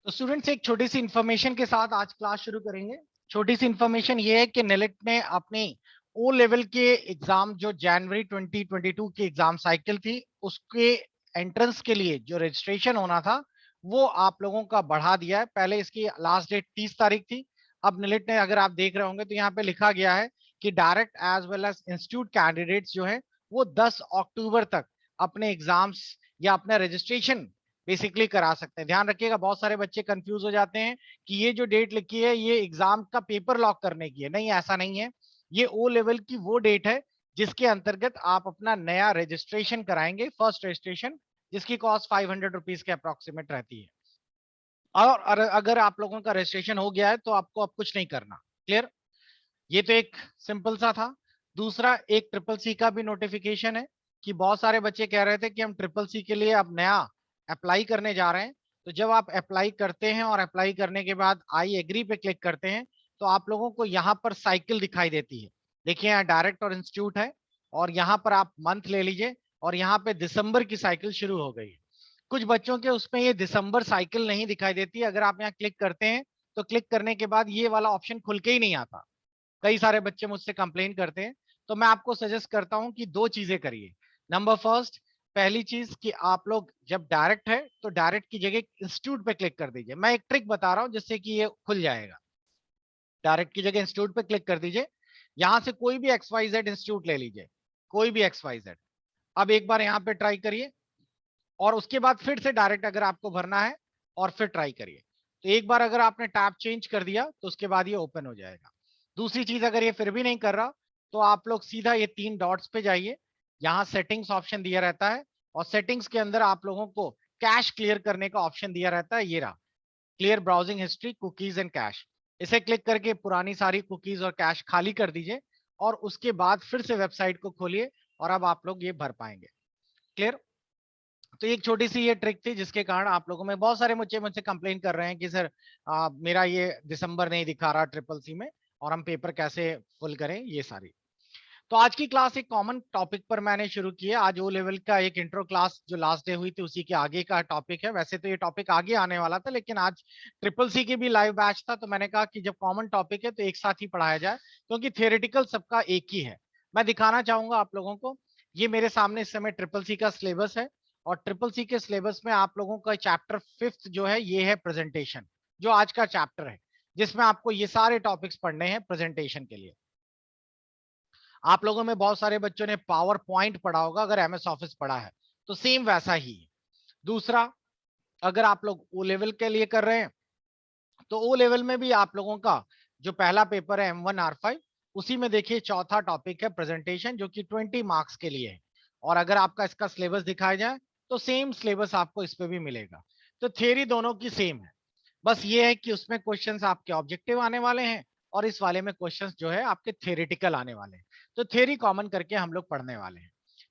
तो स्टूडेंट्स एक छोटी सी इंफॉर्मेशन के साथ आज क्लास शुरू करेंगे। छोटी सी इंफॉर्मेशन ये है कि नेलेट ने अपने ओ लेवल के एग्जाम जो जनवरी 2022 की एग्जाम साइकिल थी उसके एंट्रेंस के लिए जो रजिस्ट्रेशन होना था वो आप लोगों का बढ़ा दिया है। पहले इसकी लास्ट डेट 30 तारीख थी। अब नेलेट ने, अगर आप देख रहे होंगे तो यहाँ पे लिखा गया है कि direct as well as institute candidates जो है वो 10 अक्टूबर तक अपने एग्जाम्स या अपना रजिस्ट्रेशन बेसिकली करा सकते हैं। ध्यान रखिएगा, बहुत सारे बच्चे कंफ्यूज हो जाते हैं कि ये जो डेट लिखी है ये एग्जाम का पेपर लॉक करने की है। नहीं, ऐसा नहीं है। ये ओ लेवल की वो डेट है जिसके अंतर्गत आप अपना नया रजिस्ट्रेशन कराएंगे, फर्स्ट रजिस्ट्रेशन, जिसकी कॉस्ट 500 रुपीज के अप्रोक्सीमेट रहती है। और अगर आप लोगों का रजिस्ट्रेशन हो गया है तो आपको अब कुछ नहीं करना। क्लियर? ये तो एक सिंपल सा था। दूसरा, एक ट्रिपल सी का भी नोटिफिकेशन है कि बहुत सारे बच्चे कह रहे थे कि हम ट्रिपल सी के लिए अब नया अप्लाई करने जा रहे हैं। तो जब आप अप्लाई करते हैं और अप्लाई करने के बाद आई एग्री पे क्लिक करते हैं तो आप लोगों को यहाँ पर साइकिल दिखाई देती है। देखिए, यहाँ डायरेक्ट और इंस्टीट्यूट है और यहाँ पर आप मंथ ले लीजिए और यहाँ पे दिसंबर की साइकिल शुरू हो गई है। कुछ बच्चों के उसमें ये दिसंबर साइकिल नहीं दिखाई देती। अगर आप यहाँ क्लिक करते हैं तो क्लिक करने के बाद ये वाला ऑप्शन खुल के ही नहीं आता। कई सारे बच्चे मुझसे कंप्लेन करते हैं। तो मैं आपको सजेस्ट करता हूं कि दो चीजें करिए। नंबर फर्स्ट, पहली चीज कि आप लोग जब डायरेक्ट है तो डायरेक्ट की जगह इंस्टीट्यूट पे क्लिक कर दीजिए। मैं एक ट्रिक बता रहा हूं जिससे कि ये खुल जाएगा। डायरेक्ट की जगह इंस्टीट्यूट पे क्लिक कर दीजिए। यहां से कोई भी XYZ इंस्टीट्यूट ले लीजिए, कोई भी XYZ। अब एक बार यहाँ पे ट्राई करिए और उसके बाद फिर से डायरेक्ट अगर आपको भरना है और फिर ट्राई करिए। तो एक बार अगर आपने टैब चेंज कर दिया तो उसके बाद ये ओपन हो जाएगा। दूसरी चीज, अगर ये फिर भी नहीं कर रहा तो आप लोग सीधा ये 3 डॉट्स पे जाइए। यहाँ सेटिंग्स ऑप्शन दिया रहता है और सेटिंग्स के अंदर आप लोगों को कैश क्लियर करने का ऑप्शन दिया रहता है। ये रहा, clear browsing history, cookies and cash. इसे क्लिक करके पुरानी सारी कुकीज और कैश खाली कर दीजिए और उसके बाद फिर से वेबसाइट को खोलिए और अब आप लोग ये भर पाएंगे। क्लियर? तो एक छोटी सी ये ट्रिक थी जिसके कारण आप लोगों में बहुत सारे मुझे मुझसे कंप्लेन कर रहे हैं कि सर मेरा ये दिसंबर नहीं दिखा रहा ट्रिपल सी में और हम पेपर कैसे फुल करें, ये सारी। तो आज की क्लास एक कॉमन टॉपिक पर मैंने शुरू किया। आज ओ लेवल का एक इंट्रो क्लास जो लास्ट डे हुई थी उसी के आगे का टॉपिक है। वैसे तो ये टॉपिक आगे आने वाला था लेकिन आज ट्रिपल सी की भी लाइव बैच था तो मैंने कहा कि जब कॉमन टॉपिक है तो एक साथ ही पढ़ाया जाए, क्योंकि थियोरेटिकल सबका एक ही है। मैं दिखाना चाहूंगा आप लोगों को, ये मेरे सामने इस समय ट्रिपल सी का सिलेबस है और ट्रिपल सी के सिलेबस में आप लोगों का चैप्टर 5th जो है ये है प्रेजेंटेशन, जो आज का चैप्टर है जिसमें आपको ये सारे टॉपिक्स पढ़ने हैं प्रेजेंटेशन के लिए। आप लोगों में बहुत सारे बच्चों ने पावर पॉइंट पढ़ा होगा, अगर MS ऑफिस पढ़ा है तो सेम वैसा ही है। दूसरा, अगर आप लोग ओ लेवल के लिए कर रहे हैं तो ओ लेवल में भी आप लोगों का जो पहला पेपर है M1R5, उसी में देखिए चौथा टॉपिक है प्रेजेंटेशन, जो कि 20 मार्क्स के लिए है। और अगर आपका इसका सिलेबस दिखाया जाए तो सेम सिलेबस आपको इस पे भी मिलेगा। तो थियरी दोनों की सेम है, बस ये है कि उसमें क्वेश्चंस आपके ऑब्जेक्टिव आने वाले हैं और इस वाले में क्वेश्चंस जो है आपके थ्योरेटिकल आने वाले हैं। तो थ्योरी कॉमन करके हम लोग पढ़ने वाले हैं।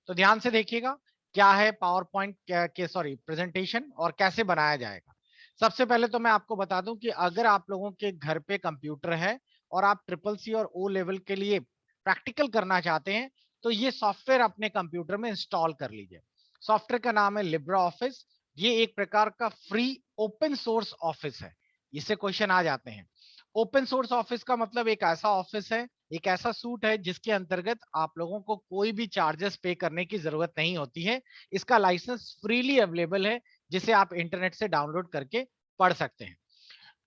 तो ध्यान से देखिएगा क्या है पावर पॉइंट के सॉरी प्रेजेंटेशन और कैसे बनाया जाएगा। सबसे पहले तो मैं आपको बता दूं कि अगर आप लोगों के घर पे कंप्यूटर है और आप ट्रिपल सी और ओ लेवल के लिए प्रैक्टिकल करना चाहते हैं तो ये सॉफ्टवेयर अपने कंप्यूटर में इंस्टॉल कर लीजिए। सॉफ्टवेयर का नाम है लिब्रा ऑफिस। ये एक प्रकार का फ्री ओपन सोर्स ऑफिस है। इससे क्वेश्चन आ जाते हैं। ओपन सोर्स ऑफिस का मतलब एक ऐसा ऑफिस है, एक ऐसा सूट है जिसके अंतर्गत आप लोगों को कोई भी चार्जेस पे करने की जरूरत नहीं होती है। इसका लाइसेंस फ्रीली अवेलेबल है जिसे आप इंटरनेट से डाउनलोड करके पढ़ सकते हैं।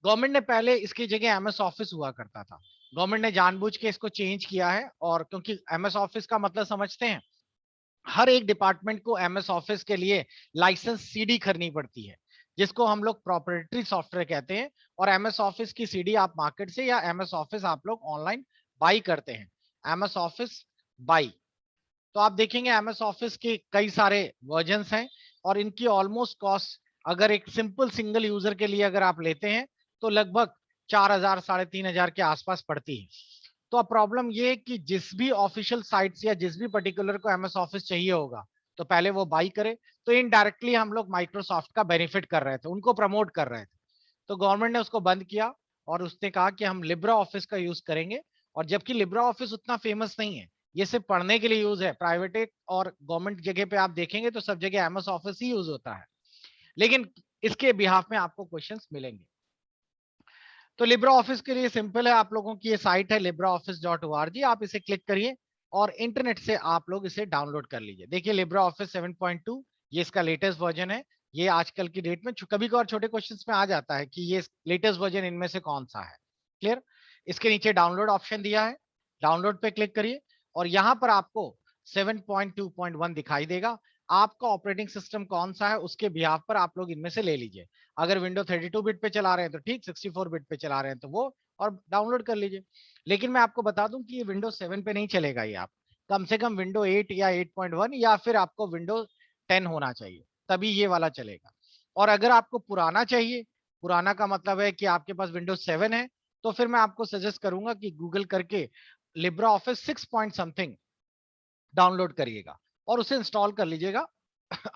गवर्नमेंट ने पहले इसकी जगह MS ऑफिस हुआ करता था, गवर्नमेंट ने जानबूझ के इसको चेंज किया है। और क्योंकि MS ऑफिस का मतलब समझते हैं, हर एक डिपार्टमेंट को MS ऑफिस के लिए लाइसेंस CD खरीदनी पड़ती है, जिसको हम लोग प्रोप्राइटरी सॉफ्टवेयर कहते हैं। और MS ऑफिस की CD आप मार्केट से या MS ऑफिस आप लोग ऑनलाइन बाई करते हैं। MS ऑफिस बाई, तो आप देखेंगे MS ऑफिस के कई सारे वर्जन्स हैं और इनकी ऑलमोस्ट कॉस्ट अगर एक सिंपल सिंगल यूजर के लिए अगर आप लेते हैं तो लगभग 4,000 3,500 के आसपास पड़ती है। तो अब प्रॉब्लम ये है कि जिस भी ऑफिशियल साइट्स या जिस भी पर्टिकुलर को MS ऑफिस चाहिए होगा तो पहले वो बाई करे। तो इनडायरेक्टली हम लोग माइक्रोसॉफ्ट का बेनिफिट कर रहे थे, उनको प्रमोट कर रहे थे। तो गवर्नमेंट ने उसको बंद किया और उसने कहा कि हम लिब्रा ऑफिस का यूज करेंगे। और जबकि लिब्रा ऑफिस उतना फेमस नहीं है, ये सिर्फ पढ़ने के लिए यूज है। प्राइवेट और गवर्नमेंट जगह पे आप देखेंगे तो सब जगह MS ऑफिस ही यूज होता है। लेकिन इसके बिहाफ में आपको क्वेश्चंस मिलेंगे। तो लिब्रा ऑफिस के लिए सिंपल है, आप लोगों की ये साइट है LibreOffice.org, आप इसे क्लिक करिए और इंटरनेट से आप लोग इसे डाउनलोड कर लीजिए। देखिए LibreOffice 7.2 ये इसका लेटेस्ट वर्जन है। ये आजकल की डेट में कभी कभार छोटे क्वेश्चंस में आ जाता है कि ये लेटेस्ट वर्जन इनमें से कौन सा है। क्लियर? इसके नीचे डाउनलोड ऑप्शन दिया है, डाउनलोड पे क्लिक करिए और यहाँ पर आपको 7.2.1 दिखाई देगा। आपका ऑपरेटिंग सिस्टम कौन सा है उसके बिहाफ पर आप लोग इनमें से ले लीजिए। अगर विंडो 32 बिट पे चला रहे हैं तो ठीक, 64 बिट पे चला रहे हैं तो वो और डाउनलोड कर लीजिए। लेकिन मैं आपको बता दूं कि ये विंडो 7 पे नहीं चलेगा, ये आप कम से कम विंडो 8 या 8.1 या फिर आपको विंडो 10 होना चाहिए, तभी ये वाला चलेगा। और अगर आपको पुराना चाहिए, पुराना का मतलब है कि आपके पास विंडो 7 है, तो फिर मैं आपको सजेस्ट करूंगा कि गूगल करके Libra office 6 point something download करिएगा और उसे इंस्टॉल कर लीजिएगा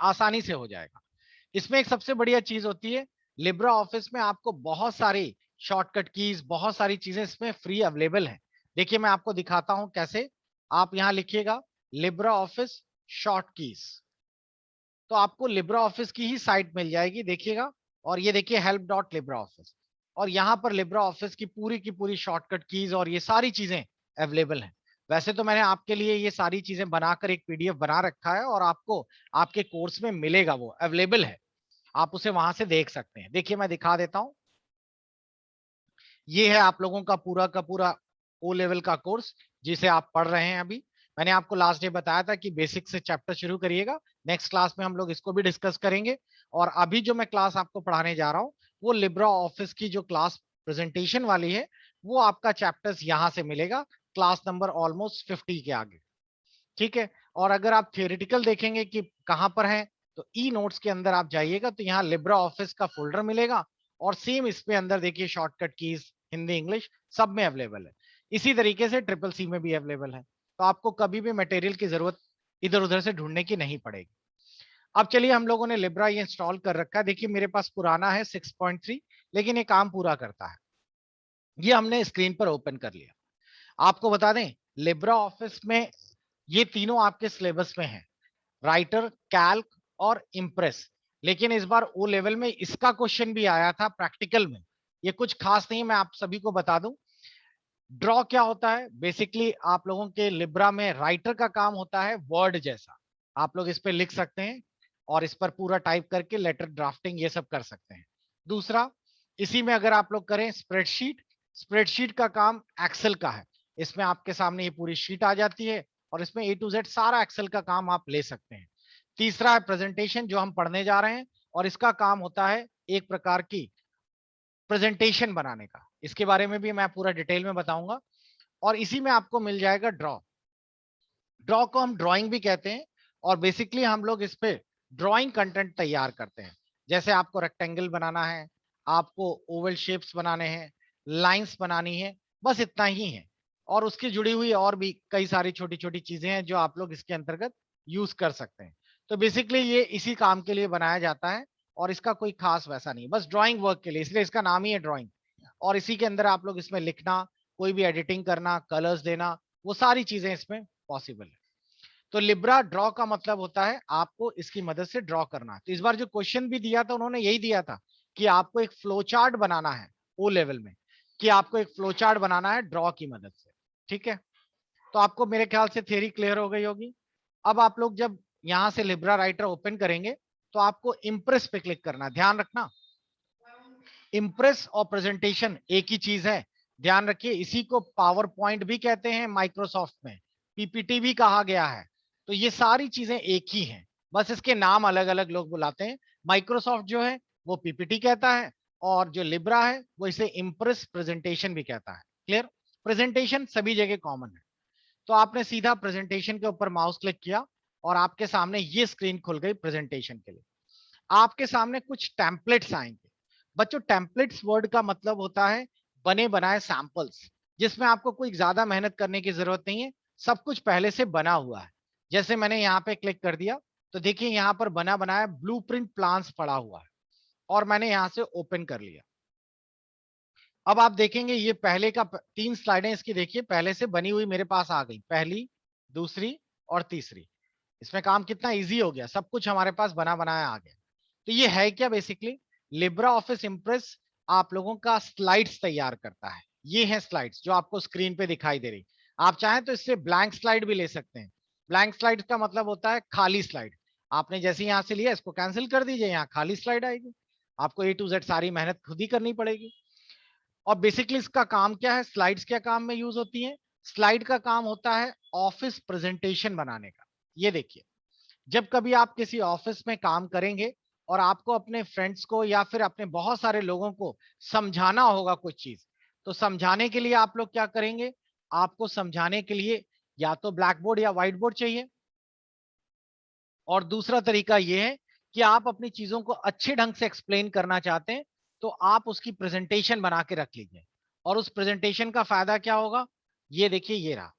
आसानी से हो जाएगा। इसमें एक सबसे बढ़िया चीज होती है, लिब्रा ऑफिस में आपको बहुत सारी शॉर्टकट कीज, बहुत सारी चीजें इसमें फ्री अवेलेबल हैं। देखिए मैं आपको दिखाता हूं कैसे। आप यहां लिखिएगा लिब्रा ऑफिस शॉर्ट कीज, तो आपको लिब्रा ऑफिस की ही साइट मिल जाएगी, देखिएगा। और ये देखिए हेल्प डॉट लिब्रा ऑफिस, और यहाँ पर लिब्रा ऑफिस की पूरी शॉर्टकट कीज और ये सारी चीजें अवेलेबल हैं। वैसे तो मैंने आपके लिए ये सारी चीजें बनाकर एक पीडीएफ बना रखा है और आपको आपके कोर्स में मिलेगा, वो अवेलेबल है, आप उसे वहां से देख सकते हैं। देखिए मैं दिखा देता हूं, ये है आप लोगों का पूरा ओ लेवल का कोर्स जिसे आप पढ़ रहे हैं अभी। मैंने आपको लास्ट डे बताया था कि बेसिक से चैप्टर शुरू करिएगा, नेक्स्ट क्लास में हम लोग इसको भी डिस्कस करेंगे। और अभी जो मैं क्लास आपको पढ़ाने जा रहा हूँ वो लिब्रा ऑफिस की जो क्लास प्रेजेंटेशन वाली है, वो आपका चैप्टर्स यहां से मिलेगा, क्लास नंबर ऑलमोस्ट 50 के आगे। ठीक है? और अगर आप थियोरेटिकल देखेंगे कि कहां पर है, तो ई नोट्स के अंदर आप जाइएगा तो यहाँ लिब्रा ऑफिस का फोल्डर मिलेगा और सेम इस पे अंदर देखिए शॉर्टकट कीज हिंदी इंग्लिश सब में अवेलेबल है। इसी तरीके से ट्रिपल सी में भी अवेलेबल है, तो आपको कभी भी मटेरियल की जरूरत इधर उधर से ढूंढने की नहीं पड़ेगी। अब चलिए, हम लोगों ने लिब्रा ये इंस्टॉल कर रखा है। देखिए मेरे पास पुराना है 6.3, लेकिन ये काम पूरा करता है। ये हमने स्क्रीन पर ओपन कर लिया। आपको बता दें लिब्रा ऑफिस में ये तीनों आपके सिलेबस में है, राइटर, कैल्क और इम्प्रेस। लेकिन इस बार ओ लेवल में इसका क्वेश्चन भी आया था प्रैक्टिकल में। ये कुछ खास नहीं, मैं आप सभी को बता दूं। ड्रॉ क्या होता है, बेसिकली आप लोगों के लिब्रा में राइटर का काम होता है वर्ड जैसा, आप लोग इस पे लिख सकते हैं और इस पर पूरा टाइप करके लेटर ड्राफ्टिंग ये सब कर सकते हैं। दूसरा, इसी में अगर आप लोग करें स्प्रेडशीट, स्प्रेडशीट का काम एक्सेल का है। इसमें आपके सामने ये पूरी शीट आ जाती है और इसमें A to Z सारा एक्सेल का काम आप ले सकते हैं। तीसरा है प्रेजेंटेशन, जो हम पढ़ने जा रहे हैं, और इसका काम होता है एक प्रकार की प्रेजेंटेशन बनाने का। इसके बारे में भी मैं पूरा डिटेल में बताऊंगा। और इसी में आपको मिल जाएगा ड्रॉ। ड्रॉ को हम ड्राइंग भी कहते हैं और बेसिकली हम लोग इस पे ड्राइंग कंटेंट तैयार करते हैं। जैसे आपको रेक्टेंगल बनाना है, आपको ओवल शेप्स बनाने हैं, लाइंस बनानी है, बस इतना ही है। और उसकी जुड़ी हुई और भी कई सारी छोटी छोटी चीजें हैं जो आप लोग इसके अंतर्गत यूज कर सकते हैं। तो बेसिकली ये इसी काम के लिए बनाया जाता है और इसका कोई खास वैसा नहीं, बस ड्राइंग वर्क के लिए, इसलिए इसका नाम ही है ड्राइंग। और इसी के अंदर आप लोग इसमें लिखना, कोई भी एडिटिंग करना, कलर्स देना, वो सारी चीजें इसमें पॉसिबल है। तो लिब्रा ड्रॉ का मतलब होता है आपको इसकी मदद से ड्रॉ करना। तो इस बार जो क्वेश्चन भी दिया था उन्होंने यही दिया था कि आपको एक फ्लो चार्ट बनाना है ओ लेवल में, कि आपको एक फ्लो चार्ट बनाना है ड्रॉ की मदद से। ठीक है? तो आपको मेरे ख्याल से थ्योरी क्लियर हो गई होगी। अब आप लोग जब यहां से लिब्रा राइटर ओपन करेंगे तो आपको इम्प्रेस पे क्लिक करना, ध्यान रखना इम्प्रेस और प्रेजेंटेशन एक ही चीज है, ध्यान रखिए। इसी को पावर पॉइंट भी कहते हैं माइक्रोसॉफ्ट में, पीपीटी भी कहा गया है। तो ये सारी चीजें एक ही हैं, बस इसके नाम अलग अलग लोग बुलाते हैं। माइक्रोसॉफ्ट जो है वो पीपीटी कहता है और जो लिब्रा है वो इसे इम्प्रेस प्रेजेंटेशन भी कहता है। क्लियर? प्रेजेंटेशन सभी जगह कॉमन है। तो आपने सीधा प्रेजेंटेशन के ऊपर माउस क्लिक किया और आपके सामने ये स्क्रीन खुल गई प्रेजेंटेशन के लिए। आपके सामने कुछ टेम्पलेट्स आएंगे। बच्चों टेम्पलेट्स वर्ड का मतलब होता है बने बनाए सैंपल्स, जिसमें आपको कोई ज्यादा मेहनत करने की जरूरत नहीं है, सब कुछ पहले से बना हुआ है। जैसे मैंने यहाँ पे क्लिक कर दिया तो देखिए यहाँ पर बना बनाया ब्लूप्रिंट प्लान्स पड़ा हुआ है और मैंने यहाँ से ओपन कर लिया। अब आप देखेंगे ये पहले का 3 स्लाइडें इसकी देखिए पहले से बनी हुई मेरे पास आ गई, पहली, दूसरी और तीसरी। इसमें काम कितना इजी हो गया, सब कुछ हमारे पास बना बनाया आ गया। तो ये है क्या बेसिकली, लिब्रा ऑफिस इम्प्रेस आप लोगों का स्लाइड्स तैयार करता है। ये है स्लाइड्स जो आपको स्क्रीन पे दिखाई दे रही। आप चाहें तो इससे ब्लैंक स्लाइड भी ले सकते हैं। ब्लैंक स्लाइड का मतलब होता है खाली स्लाइड। आपने जैसे यहां से लिया, इसको कैंसिल कर दीजिए, यहाँ खाली स्लाइड आएगी। आपको ए टू जेड सारी मेहनत खुद ही करनी पड़ेगी। और बेसिकली इसका काम क्या है, स्लाइड्स क्या काम में यूज होती है? स्लाइड का काम होता है ऑफिस प्रेजेंटेशन बनाने का। ये देखिए, जब कभी आप किसी ऑफिस में काम करेंगे और आपको अपने फ्रेंड्स को या फिर अपने बहुत सारे लोगों को समझाना होगा कुछ चीज, तो समझाने के लिए आप लोग क्या करेंगे? आपको समझाने के लिए या तो ब्लैक बोर्ड या व्हाइट बोर्ड चाहिए, और दूसरा तरीका यह है कि आप अपनी चीजों को अच्छे ढंग से एक्सप्लेन करना चाहते हैं, तो आप उसकी प्रेजेंटेशन बना के रख लीजिए। और उस प्रेजेंटेशन का फायदा क्या होगा? ये देखिए, ये रहा।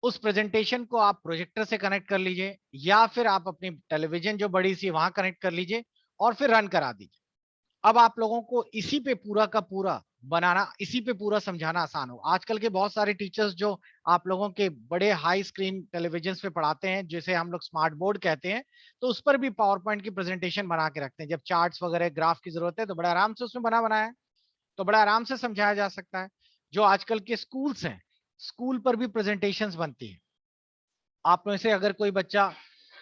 उस प्रेजेंटेशन को आप प्रोजेक्टर से कनेक्ट कर लीजिए, या फिर आप अपनी टेलीविजन जो बड़ी सी वहां कनेक्ट कर लीजिए और फिर रन करा दीजिए। अब आप लोगों को इसी पे पूरा का पूरा बनाना, इसी पे पूरा समझाना आसान हो। आजकल के बहुत सारे टीचर्स जो आप लोगों के बड़े हाई स्क्रीन टेलीविजन पे पढ़ाते हैं, जिसे हम लोग स्मार्ट बोर्ड कहते हैं, तो उस पर भी पावर पॉइंट की प्रेजेंटेशन बना के रखते हैं। जब चार्ट्स वगैरह ग्राफ की जरूरत है तो बड़ा आराम से उसमें बना बनाया है, तो बड़ा आराम से समझाया जा सकता है। जो आजकल के स्कूल्स हैं, स्कूल पर भी प्रेजेंटेशंस बनती है। आप में से अगर कोई बच्चा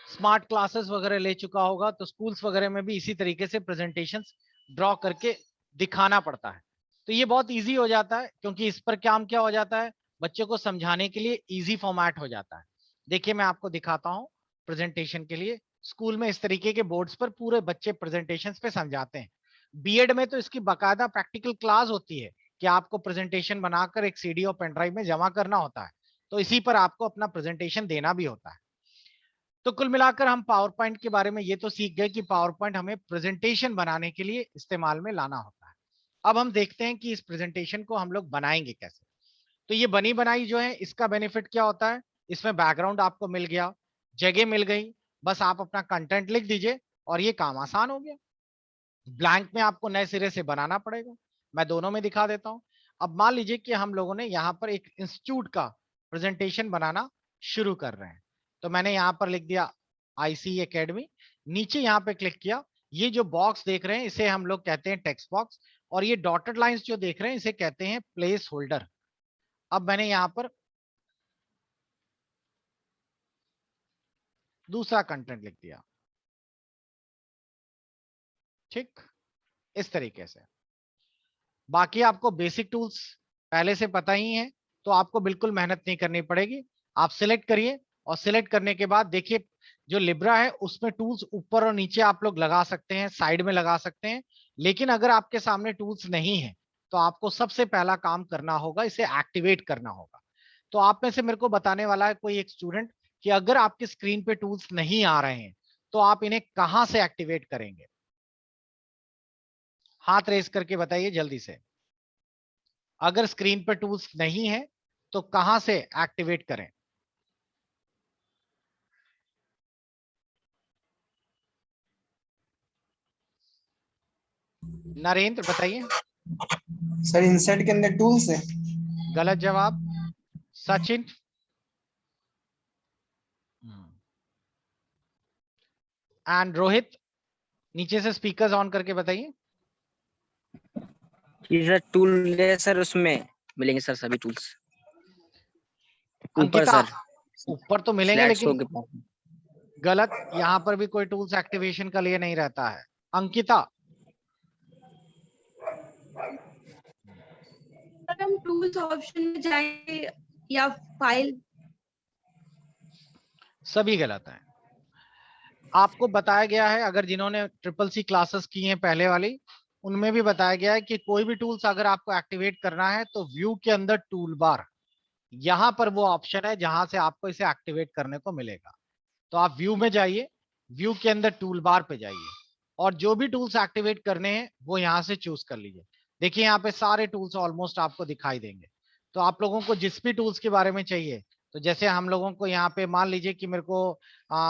स्मार्ट क्लासेस वगैरह ले चुका होगा, तो स्कूल्स वगैरह में भी इसी तरीके से प्रेजेंटेशंस ड्रॉ करके दिखाना पड़ता है। तो ये बहुत इजी हो जाता है, क्योंकि इस पर काम क्या हो जाता है, बच्चे को समझाने के लिए इजी फॉर्मेट हो जाता है। देखिए, मैं आपको दिखाता हूँ प्रेजेंटेशन के लिए। स्कूल में इस तरीके के बोर्ड्स पर पूरे बच्चे प्रेजेंटेशन पे समझाते हैं। बीएड में तो इसकी बाकायदा प्रैक्टिकल क्लास होती है कि आपको प्रेजेंटेशन बनाकर एक सीडी और पेन ड्राइव में जमा करना होता है, तो इसी पर आपको अपना प्रेजेंटेशन देना भी होता है। तो कुल मिलाकर हम पावर पॉइंट के बारे में ये तो सीख गए कि पावर पॉइंट हमें प्रेजेंटेशन बनाने के लिए इस्तेमाल में लाना होता है। अब हम देखते हैं कि इस प्रेजेंटेशन को हम लोग बनाएंगे कैसे। तो ये बनी बनाई जो है, इसका बेनिफिट क्या होता है? इसमें बैकग्राउंड आपको मिल गया, जगह मिल गई, बस आप अपना कंटेंट लिख दीजिए और ये काम आसान हो गया। ब्लैंक में आपको नए सिरे से बनाना पड़ेगा। मैं दोनों में दिखा देता हूं। अब मान लीजिए कि हम लोगों ने यहाँ पर एक इंस्टीट्यूट का प्रेजेंटेशन बनाना शुरू कर रहे हैं। तो मैंने यहाँ पर लिख दिया आईसी एकेडमी, नीचे यहाँ पे क्लिक किया। ये जो बॉक्स देख रहे हैं इसे हम लोग कहते हैं टेक्स्ट बॉक्स, और ये डॉटेड लाइंस जो देख रहे हैं इसे कहते हैं प्लेस होल्डर। अब मैंने यहाँ पर दूसरा कंटेंट लिख दिया, ठीक, इस तरीके से। बाकी आपको बेसिक टूल्स पहले से पता ही है, तो आपको बिल्कुल मेहनत नहीं करनी पड़ेगी। आप सिलेक्ट करिए, और सिलेक्ट करने के बाद देखिए, जो लिब्रा है उसमें टूल्स ऊपर और नीचे आप लोग लगा सकते हैं, साइड में लगा सकते हैं। लेकिन अगर आपके सामने टूल्स नहीं है, तो आपको सबसे पहला काम करना होगा, इसे एक्टिवेट करना होगा। तो आप में से मेरे को बताने वाला है कोई एक स्टूडेंट कि अगर आपकी स्क्रीन पे टूल्स नहीं आ रहे हैं, तो आप इन्हें कहां से एक्टिवेट करेंगे? हाथ रेस करके बताइए जल्दी से। अगर स्क्रीन पर टूल्स नहीं है तो कहां से एक्टिवेट करें? नरेंद्र बताइए। सर इंसर्ट के अंदर टूल्स है। गलत जवाब। सचिन। एंड रोहित, नीचे से स्पीकर्स ऑन करके बताइए। सर टूल है सर, उसमें मिलेंगे सर सभी टूल्स ऊपर अंकिता, सर, ऊपर तो मिलेंगे स्लाइड शो लेकिन के पास। गलत, यहां पर भी कोई टूल्स एक्टिवेशन का लिए नहीं रहता है। अंकिता, हम टूल्स ऑप्शन में जाएंगे या फाइल? सभी गलत है। आपको बताया गया है, अगर जिन्होंने ट्रिपल सी क्लासेस की हैं पहले वाली, उनमें भी बताया गया है कि कोई भी टूल्स अगर आपको एक्टिवेट करना है तो व्यू के अंदर टूल बार, यहां पर वो ऑप्शन है जहां से आपको इसे एक्टिवेट करने को मिलेगा। तो आप व्यू में जाइए, व्यू के अंदर टूल बार पे जाइए, और जो भी टूल्स एक्टिवेट करने हैं वो यहां से चूज कर लीजिए। देखिए, यहाँ पे सारे टूल्स ऑलमोस्ट आपको दिखाई देंगे। तो आप लोगों को जिस भी टूल्स के बारे में चाहिए, तो जैसे हम लोगों को यहाँ पे मान लीजिए कि मेरे को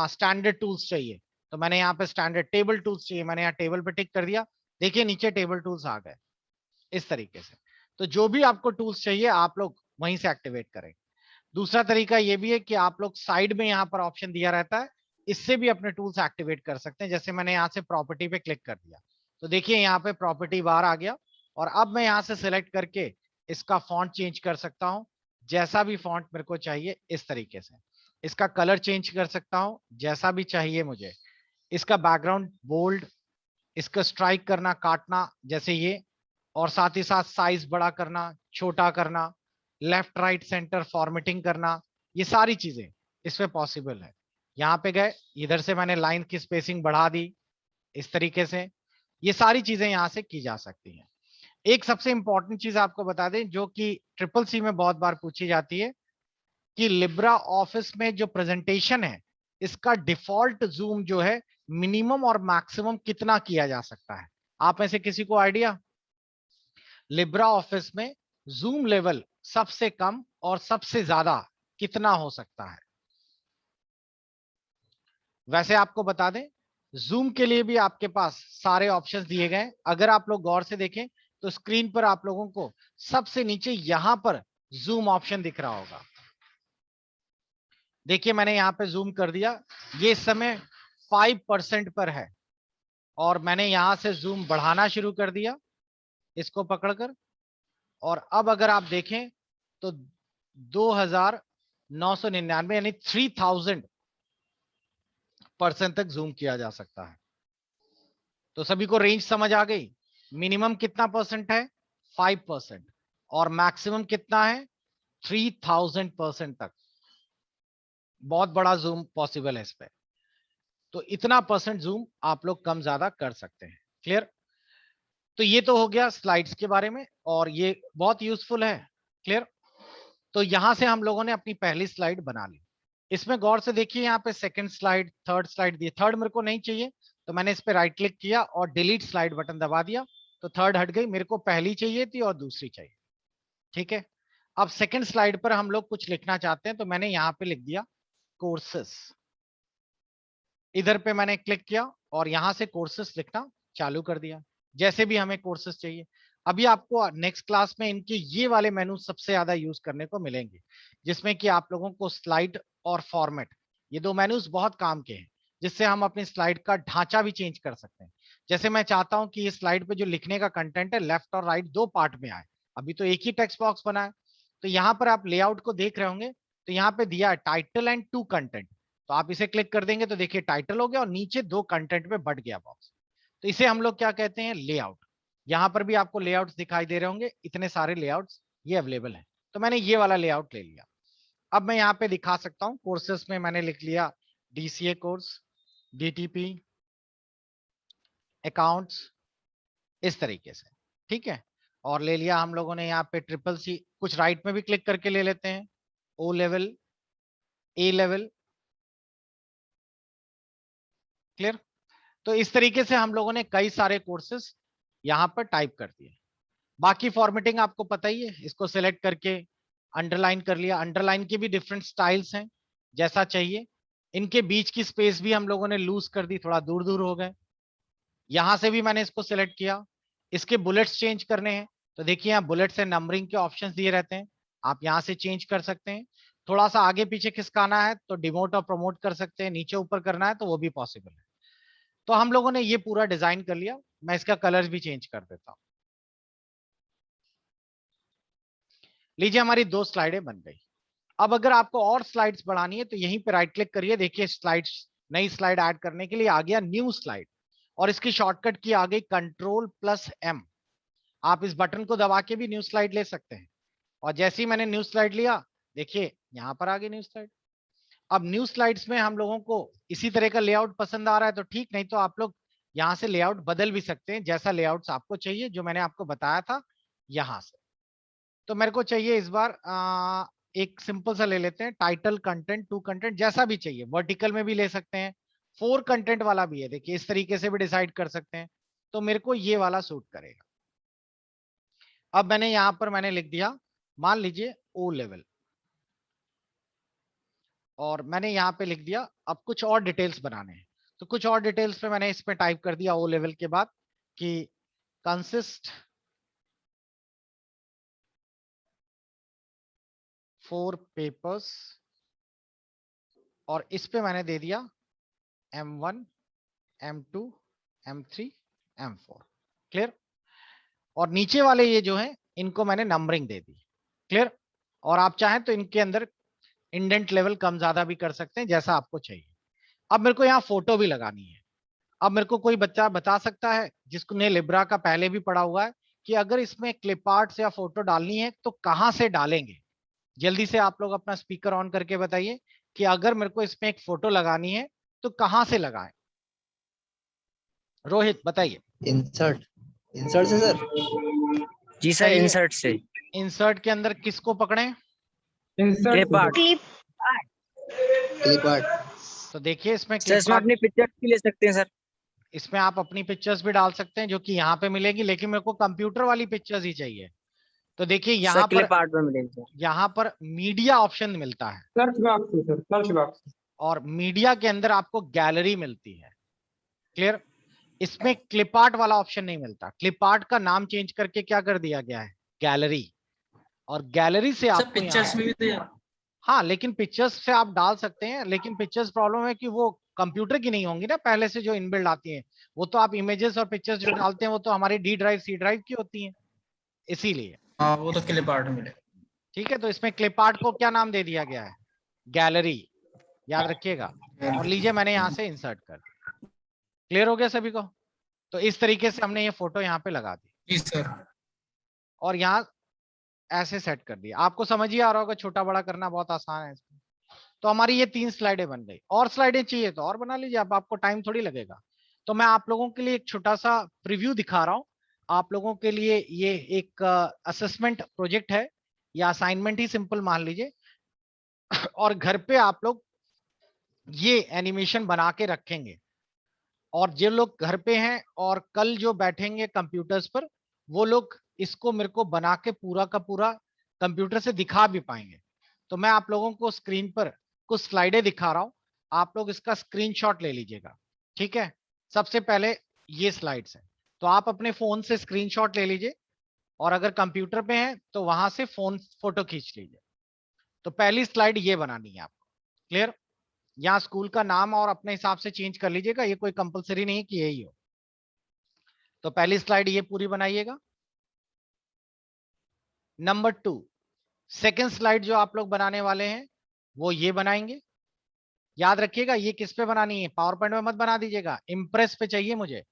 स्टैंडर्ड टूल्स चाहिए, तो मैंने यहाँ पे स्टैंडर्ड टेबल टूल्स चाहिए, मैंने यहाँ टेबल पे टिक कर दिया। देखिए नीचे टेबल टूल्स आ गए इस तरीके से। तो जो भी आपको टूल्स चाहिए आप लोग वहीं से एक्टिवेट करें। दूसरा तरीका ये भी है कि आप लोग साइड में यहाँ पर ऑप्शन दिया रहता है, इससे भी अपने टूल्स एक्टिवेट कर सकते हैं। जैसे मैंने यहाँ से प्रॉपर्टी पे क्लिक कर दिया, तो देखिए यहाँ पे प्रॉपर्टी बार आ गया और अब मैं यहाँ से सिलेक्ट करके इसका फॉन्ट चेंज कर सकता हूँ जैसा भी फॉन्ट मेरे को चाहिए इस तरीके से। इसका कलर चेंज कर सकता हूँ जैसा भी चाहिए मुझे। इसका बैकग्राउंड बोल्ड, इसका स्ट्राइक करना, काटना जैसे ये, और साथ ही साथ साइज बड़ा करना, छोटा करना, लेफ्ट राइट सेंटर फॉर्मेटिंग करना, ये सारी चीजें इसमें पॉसिबल है। यहाँ पे गए, इधर से मैंने लाइन की स्पेसिंग बढ़ा दी इस तरीके से। ये सारी चीजें यहाँ से की जा सकती हैं। एक सबसे इंपॉर्टेंट चीज आपको बता दें जो कि ट्रिपल सी में बहुत बार पूछी जाती है कि लिब्रा ऑफिस में जो प्रेजेंटेशन है इसका डिफॉल्ट जूम जो है मिनिमम और मैक्सिमम कितना किया जा सकता है? आप में से किसी को आइडिया? लिब्रा ऑफिस में जूम लेवल सबसे कम और सबसे ज्यादा कितना हो सकता है? वैसे आपको बता दें जूम के लिए भी आपके पास सारे ऑप्शंस दिए गए। अगर आप लोग गौर से देखें तो स्क्रीन पर आप लोगों को सबसे नीचे यहां पर जूम ऑप्शन दिख रहा होगा। देखिए मैंने यहां पे जूम कर दिया, ये इस समय 5% पर है और मैंने यहां से जूम बढ़ाना शुरू कर दिया इसको पकड़कर, और अब अगर आप देखें तो 2999 यानी 3000% तक जूम किया जा सकता है। तो सभी को रेंज समझ आ गई? मिनिमम कितना परसेंट है? 5%, और मैक्सिमम कितना है? 3000% तक। बहुत बड़ा जूम पॉसिबल है इस पे। तो इतना परसेंट जूम आप लोग कम ज्यादा कर सकते हैं। क्लियर? तो ये तो हो गया स्लाइड्स के बारे में और ये बहुत यूजफुल है। क्लियर? तो यहां से हम लोगों ने अपनी पहली स्लाइड बना ली। इसमें गौर से देखिए यहाँ पे सेकंड स्लाइड, थर्ड स्लाइड दी। थर्ड मेरे को नहीं चाहिए तो मैंने इस पे राइट क्लिक किया और डिलीट स्लाइड बटन दबा दिया, तो थर्ड हट गई। मेरे को पहली चाहिए थी और दूसरी चाहिए। ठीक है, अब सेकंड स्लाइड पर हम लोग कुछ लिखना चाहते हैं तो मैंने यहाँ पे लिख दिया कोर्सेस। इधर पे मैंने क्लिक किया और यहां से कोर्सेस लिखना चालू कर दिया जैसे भी हमें कोर्सेस चाहिए। अभी आपको नेक्स्ट क्लास में इनके ये वाले मेनू सबसे ज्यादा यूज करने को मिलेंगे जिसमें कि आप लोगों को स्लाइड और फॉर्मेट, ये दो मेनूज बहुत काम के हैं जिससे हम अपनी स्लाइड का ढांचा भी चेंज कर सकते हैं। जैसे मैं चाहता हूं कि ये स्लाइड पे जो लिखने का कंटेंट है लेफ्ट और राइट दो पार्ट में आए। अभी तो एक ही टेक्स्ट बॉक्स बना है। तो यहाँ पर आप लेआउट को देख रहे होंगे तो यहाँ पे दिया है टाइटल एंड 2 कंटेंट। तो आप इसे क्लिक कर देंगे तो देखिए टाइटल हो गया और नीचे 2 कंटेंट में बढ़ गया बॉक्स। तो इसे हम लोग क्या कहते हैं? लेआउट। यहाँ पर भी आपको लेआउट्स दिखाई दे रहे होंगे, इतने सारे लेआउट्स ये अवेलेबल है। तो मैंने ये वाला लेआउट ले लिया। अब मैं यहाँ पे दिखा सकता हूँ कोर्सेस में मैंने लिख लिया DCA कोर्स, DTP, अकाउंट्स, इस तरीके से। ठीक है, और ले लिया हम लोगों ने यहाँ पे ट्रिपल सी। कुछ राइट में भी क्लिक करके ले लेते हैं, O level, A level. Clear? तो इस तरीके से हम लोगों ने कई सारे कोर्सेस यहाँ पर टाइप कर दिए। बाकी फॉर्मेटिंग आपको पता ही है, इसको सिलेक्ट करके अंडरलाइन कर लिया। अंडरलाइन के भी डिफरेंट स्टाइल्स हैं, जैसा चाहिए। इनके बीच की स्पेस भी हम लोगों ने लूज कर दी, थोड़ा दूर दूर हो गए। यहां से भी मैंने इसको सिलेक्ट किया। इसके बुलेट्स चेंज करने हैं तो देखिए यहाँ बुलेट्स एंड नंबरिंग के ऑप्शंस दिए रहते हैं, आप यहाँ से चेंज कर सकते हैं। थोड़ा सा आगे पीछे खिसकाना है तो डिमोट और प्रमोट कर सकते हैं, नीचे ऊपर करना है तो वो भी पॉसिबल है। तो हम लोगों ने ये पूरा डिजाइन कर लिया। मैं इसका कलर भी चेंज कर देता हूं। लीजिए हमारी 2 स्लाइडें बन गई। अब अगर आपको और स्लाइड्स बढ़ानी है तो यहीं पे राइट क्लिक करिए, देखिए स्लाइड्स, नई स्लाइड ऐड करने के लिए आ गया न्यू स्लाइड, और इसकी शॉर्टकट की आ गई Ctrl+M। आप इस बटन को दबा के भी न्यू स्लाइड ले सकते हैं। और जैसे ही मैंने न्यू स्लाइड लिया, देखिए यहां पर आ गई न्यू स्लाइड। अब न्यू स्लाइड्स में हम लोगों को इसी तरह का लेआउट पसंद आ रहा है तो ठीक, नहीं तो आप लोग यहाँ से लेआउट बदल भी सकते हैं जैसा लेआउट आपको चाहिए, जो मैंने आपको बताया था यहां से। तो मेरे को चाहिए इस बार एक सिंपल सा ले लेते हैं, टाइटल, कंटेंट, 2 कंटेंट, जैसा भी चाहिए। वर्टिकल में भी ले सकते हैं, 4 कंटेंट वाला भी है, देखिए इस तरीके से भी डिसाइड कर सकते हैं। तो मेरे को ये वाला सूट करेगा। अब मैंने यहां पर मैंने लिख दिया, मान लीजिए O लेवल, और मैंने यहाँ पे लिख दिया। अब कुछ और डिटेल्स बनाने हैं तो कुछ और डिटेल्स पे मैंने इस पे टाइप कर दिया O लेवल के बाद कि कंसिस्ट 4 पेपर्स, और इस पे मैंने दे दिया M1, M2, M3, M4। Clear. और नीचे वाले ये जो है इनको मैंने नंबरिंग दे दी। क्लियर। और आप चाहें तो इनके अंदर इंडेंट लेवल कम ज्यादा भी कर सकते हैं जैसा आपको चाहिए। अब मेरे को यहाँ फोटो भी लगानी है। अब मेरे को कोई बच्चा बता सकता है जिसने लिब्रा का पहले भी पढ़ा हुआ है कि अगर इसमें क्लिप आर्ट्स या फोटो डालनी है तो कहां से डालेंगे? जल्दी से आप लोग अपना स्पीकर ऑन करके बताइए कि अगर मेरे को इसमें एक फोटो लगानी है तो कहां से लगाएं? रोहित बताइए। इंसर्ट, इंसर्ट से सर। जी सर, सही है। इंसर्ट से। इंसर्ट के अंदर किसको पकड़ें? Clip art. Clip art. तो देखिए इसमें सर क्लिप इसमें आर्ट, अपनी पिक्चर भी ले सकते हैं सर। इसमें आप अपनी पिक्चर्स भी डाल सकते हैं जो कि यहाँ पे मिलेगी, लेकिन मेरे को कंप्यूटर वाली पिक्चर्स ही चाहिए। तो देखिए सर क्लिप आर्ट में मिलेंगे सर। यहाँ पर मीडिया ऑप्शन मिलता है सर्च बॉक्स से सर, सर्च बॉक्स। और मीडिया के अंदर आपको गैलरी मिलती है। क्लियर। इसमें क्लिप आर्ट वाला ऑप्शन नहीं मिलता। क्लिप आर्ट का नाम चेंज करके क्या कर दिया गया है? गैलरी। और गैलरी से आपको पिक्चर्स में भी तो हाँ, लेकिन पिक्चर्स से आप डाल सकते हैं, लेकिन पिक्चर्स प्रॉब्लम है कि वो कंप्यूटर की नहीं होंगी ना पहले से जो इनबिल्ड आती है। वो तो आप इमेजेस और पिक्चर्स जो डालते हैं वो तो हमारी डी ड्राइव सी ड्राइव की होती है, इसीलिए। हाँ, वो तो क्लिप आर्ट मिले। ठीक है, तो इसमें क्लिप आर्ट को क्या नाम दे दिया गया है? गैलरी। याद रखिएगा। और लीजिए मैंने यहाँ से इंसर्ट कर दिया। क्लियर हो गया सभी को? तो इस तरीके से हमने ये फोटो यहाँ पे लगा दी जी सर। और यहाँ ऐसे सेट कर दिया। आपको समझ ही आ रहा होगा, छोटा बड़ा करना बहुत आसान है इसमें। तो हमारी ये 3 स्लाइडें बन गई। और स्लाइडें चाहिए तो और बना लीजिए, अब आपको टाइम थोड़ी लगेगा। तो मैं आप लोगों के लिए एक छोटा सा प्रीव्यू दिखा रहा हूं। आप लोगों के लिए ये एक असेसमेंट प्रोजेक्ट है या असाइनमेंट ही सिंपल मान लीजिए। और घर पे आप लोग ये एनिमेशन बना के रखेंगे और जो लोग घर पे हैं और कल जो बैठेंगे कंप्यूटर्स पर, वो लोग इसको मेरे को बना के पूरा का पूरा कंप्यूटर से दिखा भी पाएंगे। तो मैं आप लोगों को स्क्रीन पर कुछ स्लाइडें दिखा रहा हूं, आप लोग इसका स्क्रीनशॉट ले लीजिएगा। ठीक है, सबसे पहले ये स्लाइड्स है, तो आप अपने फोन से स्क्रीनशॉट ले लीजिए और अगर कंप्यूटर पे है तो वहां से फोन फोटो खींच लीजिए। तो पहली स्लाइड ये बनानी है आपको। क्लियर। यहाँ स्कूल का नाम और अपने हिसाब से चेंज कर लीजिएगा, ये कोई कंपलसरी नहीं है कि यही हो। तो पहली स्लाइड ये पूरी बनाइएगा। नंबर 2, सेकेंड स्लाइड जो आप लोग बनाने वाले हैं वो ये बनाएंगे। याद रखिएगा ये किस पे बनानी है? पावर पॉइंट में मत बना दीजिएगा, इंप्रेस पे चाहिए मुझे।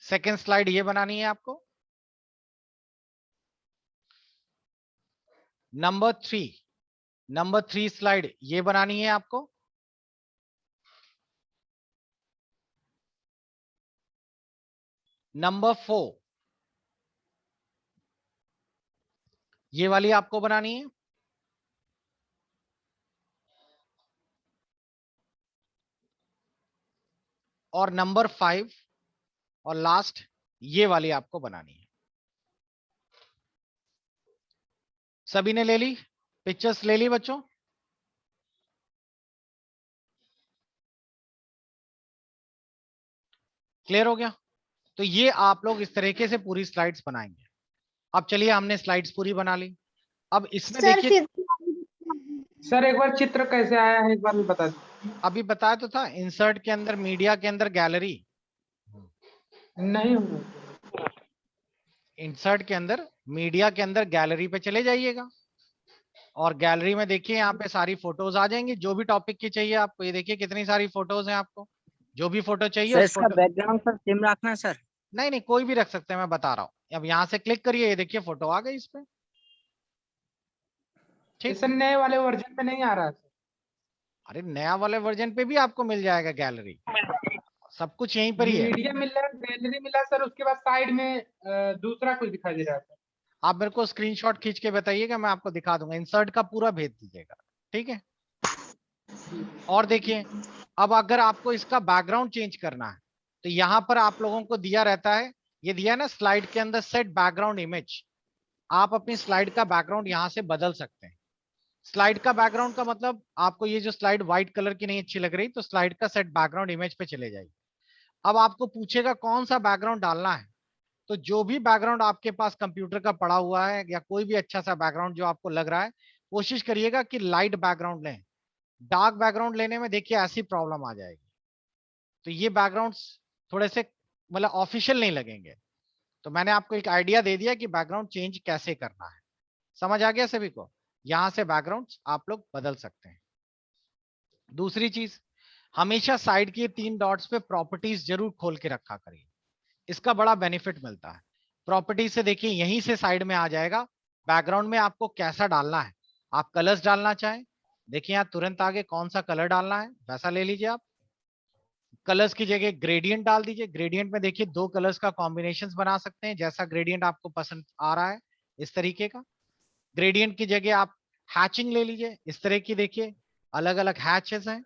सेकेंड स्लाइड ये बनानी है आपको। नंबर 3 स्लाइड ये बनानी है आपको। नंबर 4 ये वाली आपको बनानी है। और नंबर 5 और लास्ट ये वाली आपको बनानी है। सभी ने ले ली पिक्चर्स? ले ली बच्चों? क्लियर हो गया? तो ये आप लोग इस तरीके से पूरी स्लाइड्स बनाएंगे। अब चलिए हमने स्लाइड्स पूरी बना ली। अब इसमें देखिए, सर एक बार चित्र कैसे आया है एक बार भी बता दीजिए। अभी बताया तो था, इंसर्ट के अंदर, मीडिया के अंदर गैलरी। नहीं हुआ। इंसर्ट के अंदर, मीडिया के अंदर गैलरी पे चले जाइएगा और गैलरी में देखिए यहाँ पे सारी फोटोज आ जाएंगी जो भी टॉपिक की चाहिए आपको। ये देखिए कितनी सारी फोटोज हैं, आपको जो भी फोटो चाहिए सर उस इसका फोटो। बैकग्राउंड सर सेम रखना है सर? नहीं नहीं, कोई भी रख सकते हैं, मैं बता रहा हूँ। अब यहाँ से क्लिक करिए, ये देखिए फोटो आ गई इस पे। ठीक। सर नए वाले वर्जन पे नहीं आ रहा है। अरे नया वाले वर्जन पे भी आपको मिल जाएगा गैलरी, सब कुछ यहीं पर ही है। मीडिया मिल रहा है, गैलरी मिला सर, उसके बाद साइड में दूसरा कुछ दिखाई दे रहा है। आप मेरे को स्क्रीनशॉट खींच के बताइएगा, मैं आपको दिखा दूंगा। इंसर्ट का पूरा भेज दीजिएगा, ठीक है। और देखिए, अब अगर आपको इसका बैकग्राउंड चेंज करना है तो यहाँ पर आप लोगों को दिया रहता है, ये दिया है ना स्लाइड के अंदर, सेट बैकग्राउंड इमेज। आप अपनी स्लाइड का बैकग्राउंड यहाँ से बदल सकते हैं। स्लाइड का बैकग्राउंड का मतलब, आपको ये जो स्लाइड व्हाइट कलर की नहीं अच्छी लग रही तो स्लाइड का सेट बैकग्राउंड इमेज पे चले जाइए। अब आपको पूछेगा कौन सा बैकग्राउंड डालना है, तो जो भी बैकग्राउंड आपके पास कंप्यूटर का पड़ा हुआ है या कोई भी अच्छा सा बैकग्राउंड जो आपको लग रहा है, कोशिश करिएगा कि लाइट बैकग्राउंड लें। डार्क बैकग्राउंड लेने में देखिए ऐसी प्रॉब्लम आ जाएगी। तो ये बैकग्राउंड्स थोड़े से मतलब ऑफिशियल नहीं लगेंगे। तो मैंने आपको एक आइडिया दे दिया कि बैकग्राउंड चेंज कैसे करना है। समझ आ गया सभी को? यहां से बैकग्राउंड आप लोग बदल सकते हैं। दूसरी चीज, हमेशा साइड के 3 डॉट्स पे प्रॉपर्टीज जरूर खोल के रखा करिए, इसका बड़ा बेनिफिट मिलता है। प्रॉपर्टी से देखिए यहीं से साइड में आ जाएगा बैकग्राउंड में आपको कैसा डालना है। आप कलर्स डालना चाहें, देखिए यहाँ तुरंत आगे कौन सा कलर डालना है वैसा ले लीजिए आप। कलर्स की जगह ग्रेडियंट डाल दीजिए। ग्रेडियंट में देखिए 2 कलर्स का कॉम्बिनेशन बना सकते हैं, जैसा ग्रेडियंट आपको पसंद आ रहा है इस तरीके का। ग्रेडियंट की जगह आप हैचिंग ले लीजिए, इस तरह की देखिए अलग अलग हैचेस हैं।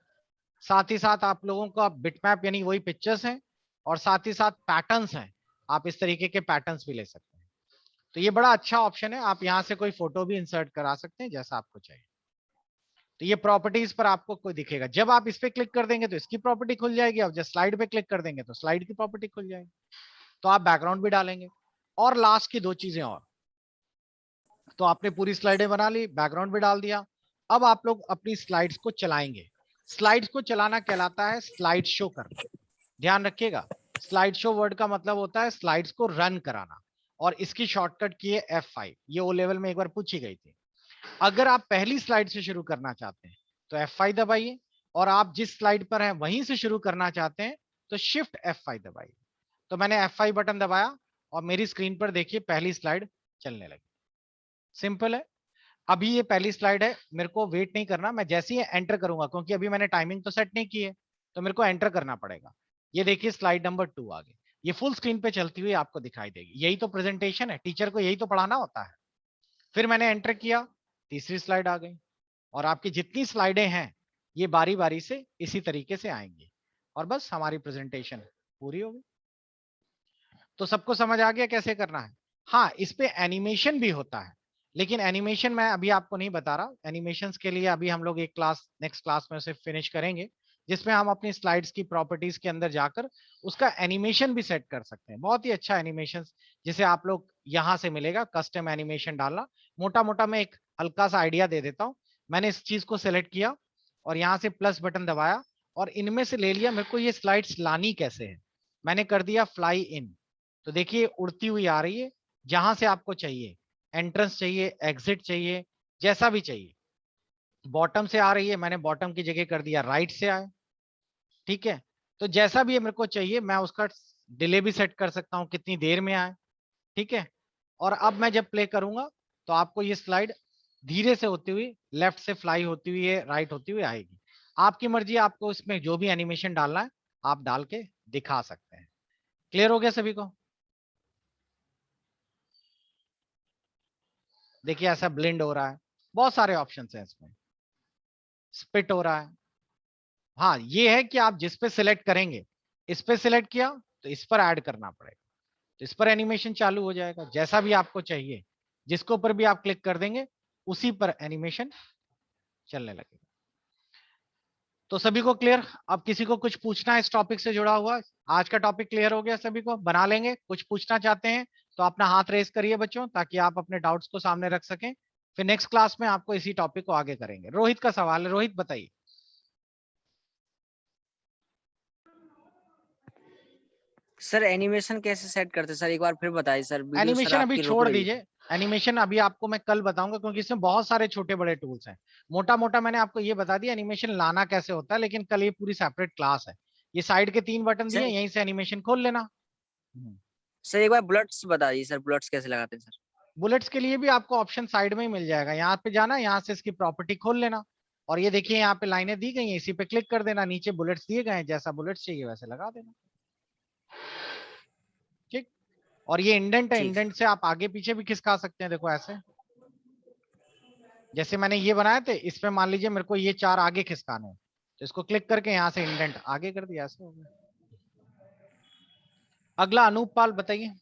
साथ ही साथ आप लोगों का बिटमैप यानी वही पिक्चर्स हैं, और साथ ही साथ पैटर्न्स हैं, आप इस तरीके के पैटर्न्स भी ले सकते हैं। तो ये बड़ा अच्छा ऑप्शन है, आप यहाँ से कोई फोटो भी इंसर्ट करा सकते हैं जैसा आपको चाहिए। तो ये प्रॉपर्टीज पर आपको कोई दिखेगा, जब आप इस पे क्लिक कर देंगे तो इसकी प्रॉपर्टी खुल जाएगी, और जब स्लाइड पे क्लिक कर देंगे तो स्लाइड की प्रॉपर्टी खुल जाएगी। तो आप बैकग्राउंड भी डालेंगे। और लास्ट की 2 चीजें और, तो आपने पूरी स्लाइडें बना ली, बैकग्राउंड भी डाल दिया। अब आप लोग अपनी स्लाइड्स को चलाएंगे। स्लाइड्स को चलाना कहलाता है स्लाइड शो करना। ध्यान रखिएगा, स्लाइड शो वर्ड का मतलब होता है स्लाइड्स को रन कराना, और इसकी शॉर्टकट की है F5। ये ओ लेवल में एक बार पूछी गई थी। अगर आप पहली स्लाइड से शुरू करना चाहते हैं तो F5 दबाइए, और आप जिस स्लाइड पर हैं वहीं से शुरू करना चाहते हैं तो शिफ्ट F5 दबाइए। तो मैंने F5 बटन दबाया और मेरी स्क्रीन पर देखिए पहली स्लाइड चलने लगी। सिंपल है। अभी ये पहली स्लाइड है, मेरे को वेट नहीं करना, मैं जैसे ही एंटर करूंगा, क्योंकि अभी मैंने टाइमिंग तो सेट नहीं की है, तो मेरे को एंटर करना पड़ेगा। ये देखिए स्लाइड नंबर 2 आ गई, ये फुल स्क्रीन पे चलती हुई आपको दिखाई देगी। यही तो प्रेजेंटेशन है, टीचर को यही तो पढ़ाना होता है। फिर मैंने एंटर किया, तीसरी स्लाइड आ गई, और आपकी जितनी स्लाइडें हैं ये बारी बारी से इसी तरीके से आएंगी, और बस हमारी प्रेजेंटेशन पूरी होगी। तो सबको समझ आ गया कैसे करना है? हाँ, इस पे एनिमेशन भी होता है, लेकिन एनिमेशन मैं अभी आपको नहीं बता रहा। एनिमेशंस के लिए अभी हम लोग एक क्लास नेक्स्ट क्लास में उसे फिनिश करेंगे, जिसमें हम अपनी स्लाइड्स की प्रॉपर्टीज के अंदर जाकर उसका एनिमेशन भी सेट कर सकते हैं। बहुत ही अच्छा एनिमेशन जिसे आप लोग यहाँ से मिलेगा, कस्टम एनिमेशन डालना। मोटा मोटा मैं एक हल्का सा आइडिया दे देता हूँ। मैंने इस चीज को सिलेक्ट किया और यहाँ से प्लस बटन दबाया, और इनमें से ले लिया मेरे को ये स्लाइड्स लानी कैसे है। मैंने कर दिया फ्लाई इन, तो देखिए उड़ती हुई आ रही है जहां से आपको चाहिए। एंट्रेंस चाहिए, एग्जिट चाहिए, जैसा भी चाहिए। बॉटम से आ रही है, मैंने बॉटम की जगह कर दिया राइट से आए। ठीक है, तो जैसा भी मेरे को चाहिए मैं उसका डिले भी सेट कर सकता हूं, कितनी देर में आए। ठीक है, और अब मैं जब प्ले करूंगा तो आपको ये स्लाइड धीरे से होती हुई लेफ्ट से फ्लाई होती हुई है, राइट होती हुई आएगी। आपकी मर्जी, आपको इसमें जो भी एनिमेशन डालना है आप डाल के दिखा सकते हैं। क्लियर हो गया सभी को? देखिए ऐसा ब्लेंड हो रहा है, बहुत सारे ऑप्शंस हैं इसमें, स्पिट हो रहा है। हाँ, ये है कि आप जिस पे सिलेक्ट करेंगे, इस पे सिलेक्ट किया तो इस पर ऐड करना पड़ेगा, तो इस पर एनिमेशन चालू हो जाएगा। जैसा भी आपको चाहिए, जिसके ऊपर भी आप क्लिक कर देंगे उसी पर एनिमेशन चलने लगेगा। तो सभी को क्लियर? अब किसी को कुछ पूछना है इस टॉपिक से जुड़ा हुआ? आज का टॉपिक क्लियर हो गया सभी को? बना लेंगे? कुछ पूछना चाहते हैं तो अपना हाथ रेस करिए बच्चों, ताकि आप अपने डाउट्स को सामने रख सकें। फिर नेक्स्ट क्लास में आपको इसी टॉपिक को आगे करेंगे। रोहित का सवाल है, रोहित बताइए। सर एनिमेशन कैसे सेट करते सर, एक बार फिर बताइए सर, वीडियो सर एनिमेशन अभी आपकी रोक छोड़ रही है। दीजिए, एनिमेशन अभी आपको मैं कल बताऊंगा, क्योंकि इसमें बहुत सारे छोटे बड़े टूल्स हैं। मोटा मोटा मैंने आपको ये बता दिया एनिमेशन लाना कैसे होता है, लेकिन कल ये पूरी सेपरेट क्लास है। ये साइड के 3 बटन दिए, सर यहीं से एनिमेशन खोल लेना। सर एक बार बुलेट्स बताइए सर, बुलेट्स कैसे लगाते हैं सर? बुलेट्स के लिए भी आपको ऑप्शन साइड में ही मिल जाएगा, यहाँ पे जाना, यहाँ से इसकी प्रॉपर्टी खोल लेना, और ये देखिए यहाँ पे लाइनें दी गई हैं, इसी पे क्लिक कर देना, नीचे बुलेट्स दिए गए हैं, जैसा बुलेट्स चाहिए वैसे लगा देना। ठीक, और ये इंडेंट है, ठीक। इंडेंट से आप आगे पीछे भी खिसका सकते हैं। देखो ऐसे, जैसे मैंने ये बनाए थे, इसमें मान लीजिए मेरे को ये 4 आगे खिसकाने हैं, तो इसको क्लिक करके यहाँ से इंडेंट आगे कर दिया, ऐसे हो गया। अगला अनूप पाल बताइए।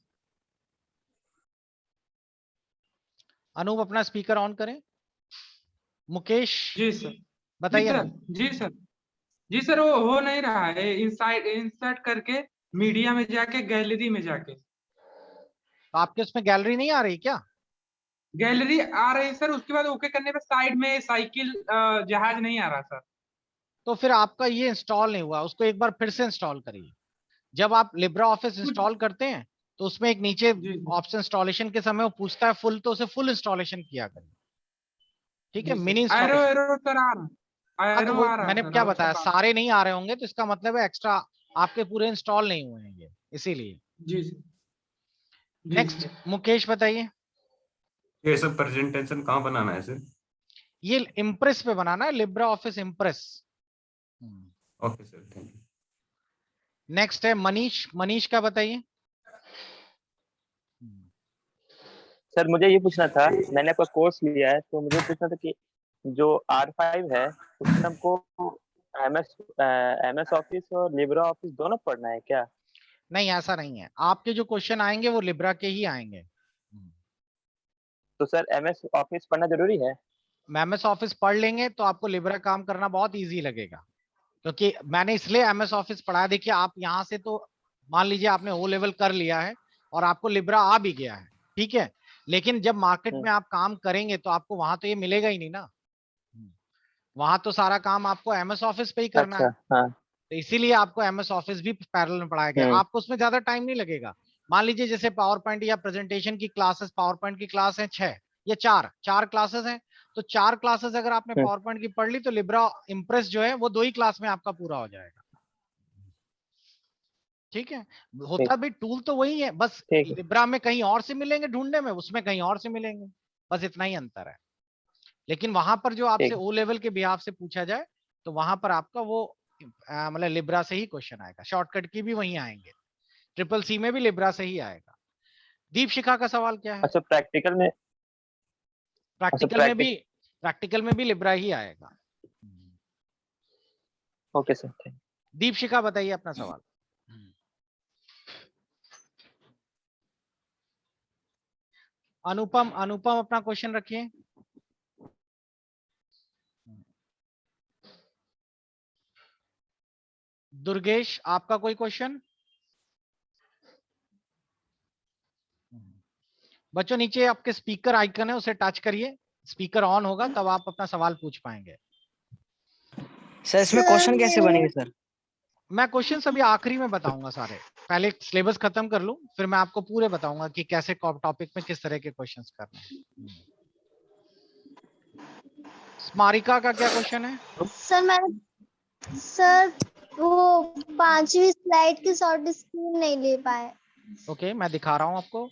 अनूप अपना स्पीकर ऑन करें। मुकेश जी सर। जी बताइए सर। ना। जी सर। जी सर, वो हो नहीं रहा है, इंसाइड इंसर्ट करके मीडिया में जाके गैलरी में जाके। तो आपके उसमें गैलरी नहीं आ रही क्या? गैलरी आ रही सर, उसके बाद ओके करने पे साइड में साइकिल जहाज नहीं आ रहा सर। तो फिर आपका ये इंस्टॉल नहीं हुआ, उसको एक बार फिर से इंस्टॉल करिए। जब आप लिब्रा ऑफिस इंस्टॉल करते हैं तो उसमें एक नीचे जी ऑप्शन इंस्टॉलेशन के समय वो पूछता है फुल, तो उसे फुल इंस्टॉलेशन किया करें, ठीक है, mini arrow installation. Arrow sir आ रहा, हाँ तो एरो वो आ रहा मैंने सर, क्या उसका बताया, काम। सारे नहीं आ रहे होंगे तो इसका मतलब है एक्स्ट्रा आपके पूरे इंस्टॉल नहीं हुए हैं ये, इसीलिए। जी सर, जी नेक्स्ट मुकेश बताइए। ये सब प्रेजेंटेशन कहाँ बनाना है सर? ये इम्प्रेस पे बनाना है, Libra office impress. Okay sir, thank you. Next है मनीष, मनीष का बताइए। सर मुझे ये पूछना था, मैंने आपका कोर्स लिया है तो मुझे पूछना था कि जो R5 है उसमें हमको MS ऑफिस और लिब्रा ऑफिस दोनों पढ़ना है क्या? नहीं ऐसा नहीं है, आपके जो क्वेश्चन आएंगे वो लिब्रा के ही आएंगे। तो सर MS ऑफिस पढ़ना जरूरी है? MS ऑफिस पढ़ लेंगे तो आपको लिब्रा काम करना बहुत इजी लगेगा, क्योंकि मैंने इसलिए MS ऑफिस पढ़ा। देखिए आप यहाँ से तो मान लीजिए आपने O लेवल कर लिया है और आपको लिब्रा आ भी गया है, ठीक है, लेकिन जब मार्केट में आप काम करेंगे तो आपको वहां तो ये मिलेगा ही नहीं ना, वहां तो सारा काम आपको MS ऑफिस पे ही करना है। अच्छा हाँ। तो इसीलिए आपको MS ऑफिस भी पैरेलल में पढ़ाया गया, आपको उसमें ज्यादा टाइम नहीं लगेगा। मान लीजिए जैसे पावर पॉइंट या प्रेजेंटेशन की क्लासेस, पावर पॉइंट की क्लास है 6 या 4 क्लासेस हैं, तो 4 क्लासेस अगर आपने पावर पॉइंट की पढ़ ली तो लिब्रा इम्प्रेस जो है वो 2 ही क्लास में आपका पूरा हो जाएगा, ठीक है। होता भी टूल तो वही है, बस ठीक है। लिब्रा में कहीं और से मिलेंगे ढूंढने में, उसमें कहीं और से मिलेंगे, बस इतना ही अंतर है। लेकिन वहां पर जो आपसे ठीक। O लेवल के बिहाफ से पूछा जाए तो वहां पर आपका वो मतलब लिब्रा से ही क्वेश्चन आएगा, शॉर्टकट की भी वहीं आएंगे, ट्रिपल सी में भी लिब्रा से ही आएगा। दीप शिखा का सवाल क्या है? अच्छा प्रैक्टिकल में, प्रैक्टिकल में भी लिब्रा ही आएगा। Okay sir thank. Deep Shikha बताइए अपना सवाल। अनुपम, अनुपम अपना क्वेश्चन रखिए। दुर्गेश आपका कोई क्वेश्चन? बच्चों नीचे आपके स्पीकर आइकन है उसे टच करिए, स्पीकर ऑन होगा तब आप अपना सवाल पूछ पाएंगे। सर इसमें क्वेश्चन कैसे बनेंगे सर? मैं क्वेश्चन अभी आखिरी में बताऊंगा सारे, पहले सिलेबस खत्म कर लूं फिर मैं आपको पूरे बताऊंगा कि कैसे टॉपिक में किस तरह के क्वेश्चंस करने हैं। स्मारिका का क्या क्वेश्चन है? सर वो 5वीं स्लाइड की शॉर्ट स्क्रीन नहीं ले पाए। ओके मैं दिखा रहा हूं आपको।